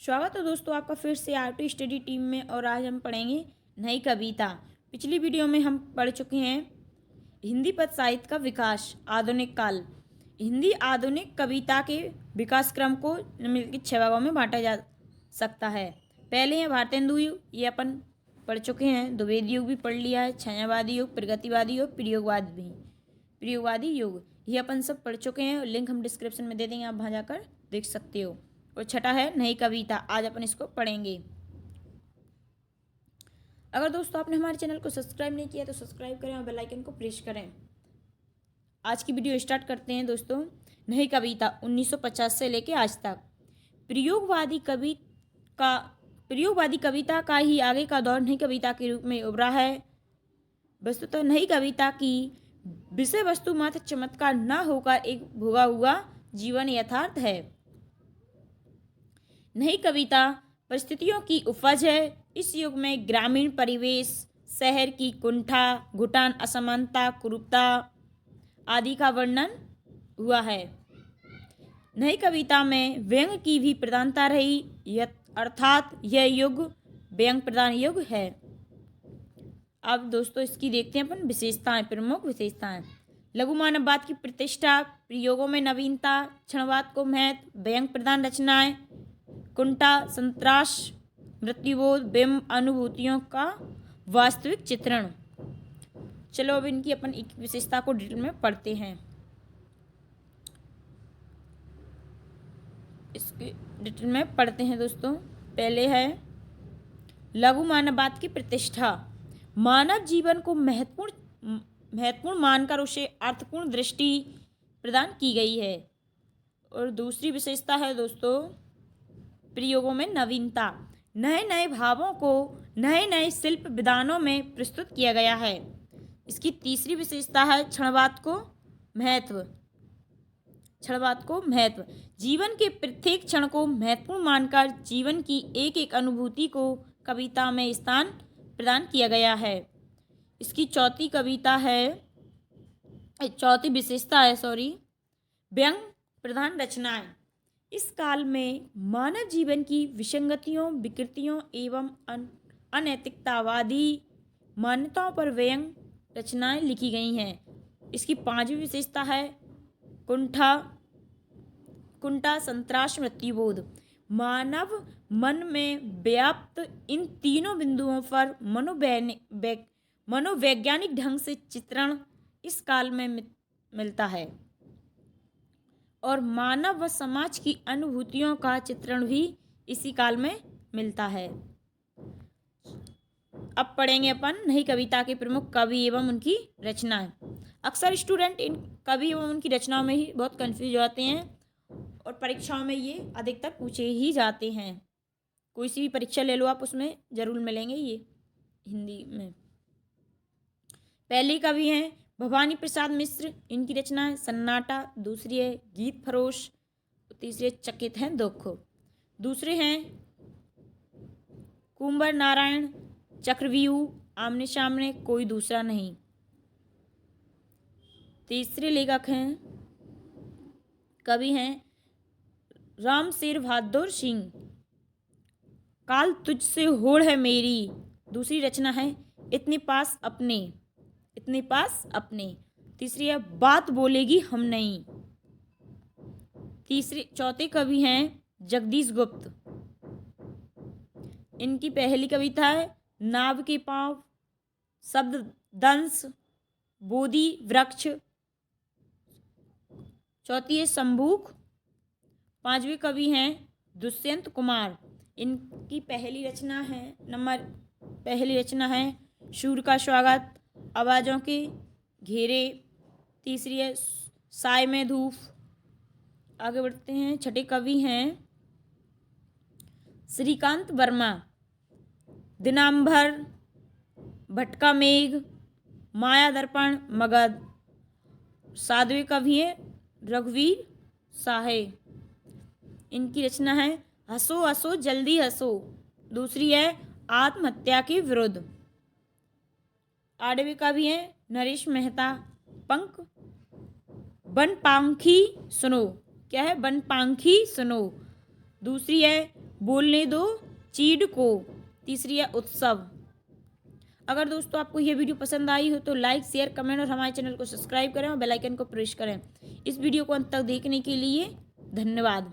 स्वागत है दोस्तों आपका फिर से आर्ट स्टडी टीम में। और आज हम पढ़ेंगे नई कविता। पिछली वीडियो में हम पढ़ चुके हैं हिंदी पद साहित्य का विकास आधुनिक काल। हिंदी आधुनिक कविता के विकास क्रम को निम्नलिखित 6 भागों में बांटा जा सकता है। पहले है भारतेंदु युग, ये अपन पढ़ चुके हैं। द्विवेदी युग भी पढ़ लिया है। छायावादी युग, प्रगतिवादी युग, प्रयोगवादी युग ये अपन सब पढ़ चुके हैं। लिंक हम डिस्क्रिप्शन में दे देंगे, आप वहाँ जाकर देख सकते हो। और छठा है नई कविता, आज अपन इसको पढ़ेंगे। अगर दोस्तों आपने हमारे चैनल को सब्सक्राइब नहीं किया तो सब्सक्राइब करें और बेल आइकन को प्रेस करें। आज की वीडियो स्टार्ट करते हैं दोस्तों। नई कविता 1950 से लेके आज तक। प्रयोगवादी कविता का ही आगे का दौर नई कविता के रूप में उभरा है। वस्तुतः नई कविता की विषय वस्तु मात्र चमत्कार न होकर एक भोगा हुआ जीवन यथार्थ है। नई कविता परिस्थितियों की उपज है। इस युग में ग्रामीण परिवेश, शहर की कुंठा, घुटन, असमानता, कुरूपता आदि का वर्णन हुआ है। नई कविता में व्यंग की भी प्रधानता रही, अर्थात यह युग व्यंग प्रधान युग है। अब दोस्तों इसकी देखते हैं अपन विशेषताएं, प्रमुख विशेषताएं। लघु मानववाद की प्रतिष्ठा, प्रयोगों में नवीनता, क्षणवाद को महत्व, व्यंग प्रधान रचनाएं, कुंठा, संत्रास, मृत्युबोध, बिंब, अनुभूतियों का वास्तविक चित्रण। चलो अब इनकी अपन एक विशेषता को डिटेल में पढ़ते हैं। इसके डिटेल में पढ़ते हैं दोस्तों। पहले है लघु मानववाद की प्रतिष्ठा। मानव जीवन को महत्वपूर्ण मानकर उसे अर्थपूर्ण दृष्टि प्रदान की गई है। और दूसरी विशेषता है दोस्तों प्रयोगों में नवीनता। नए नए भावों को नए नए शिल्प विधानों में प्रस्तुत किया गया है। इसकी तीसरी विशेषता है क्षणवाद को महत्व। जीवन के प्रत्येक क्षण को महत्वपूर्ण मानकर जीवन की एक एक अनुभूति को कविता में स्थान प्रदान किया गया है। इसकी चौथी विशेषता है व्यंग प्रधान रचनाएं। इस काल में मानव जीवन की विसंगतियों, विकृतियों एवं अनैतिकतावादी मान्यताओं पर व्यंग रचनाएं लिखी गई हैं। इसकी पांचवी विशेषता है कुंठा, संत्रास, मृत्युबोध। मानव मन में व्याप्त इन तीनों बिंदुओं पर मनोवैज्ञानिक ढंग से चित्रण इस काल में मिलता है। और मानव व समाज की अनुभूतियों का चित्रण भी इसी काल में मिलता है। अब पढ़ेंगे अपन नई कविता के प्रमुख कवि एवं उनकी रचनाएं। अक्सर स्टूडेंट इन कवि एवं उनकी रचनाओं में ही बहुत कंफ्यूज होते हैं और परीक्षाओं में ये अधिकतर पूछे ही जाते हैं। कोई सी भी परीक्षा ले लो आप, उसमें जरूर मिलेंगे ये हिंदी में। पहले कवि हैं भवानी प्रसाद मिश्र, इनकी रचना है सन्नाटा। दूसरी है गीत फरोश। तीसरी चकित है दुख। दूसरे हैं कुंवर नारायण चक्रव्यूह, आमने सामने कोई दूसरा नहीं। तीसरे लेखक हैं कवि हैं राम शेर बहादुर सिंह, काल तुझसे होड़ है मेरी। दूसरी रचना है इतने पास अपने। तीसरी है बात बोलेगी हम नहीं। चौथे कवि हैं जगदीश गुप्त। इनकी पहली कविता है नाव के पांव, शब्द दंश, बोधि वृक्ष। चौथी है संभूख। पांचवें कवि हैं दुष्यंत कुमार। इनकी पहली रचना है सूर्य का स्वागत, आवाज़ों के घेरे। तीसरी है साय में धूप। आगे बढ़ते हैं। छठे कवि हैं श्रीकांत वर्मा, दिनांबर, भटका मेघ, माया दर्पण, मगध। सातवें कवि हैं रघुवीर साहे। इनकी रचना है हंसो हंसो जल्दी हंसो। दूसरी है आत्महत्या के विरुद्ध। आठवें कवि हैं नरेश मेहता, बनपांखी सुनो। क्या है? बनपांखी सुनो। दूसरी है बोलने दो चीड़ को, तीसरी है उत्सव। अगर दोस्तों आपको ये वीडियो पसंद आई हो तो लाइक शेयर कमेंट और हमारे चैनल को सब्सक्राइब करें और बेल आइकन को प्रेस करें। इस वीडियो को अंत तक देखने के लिए धन्यवाद।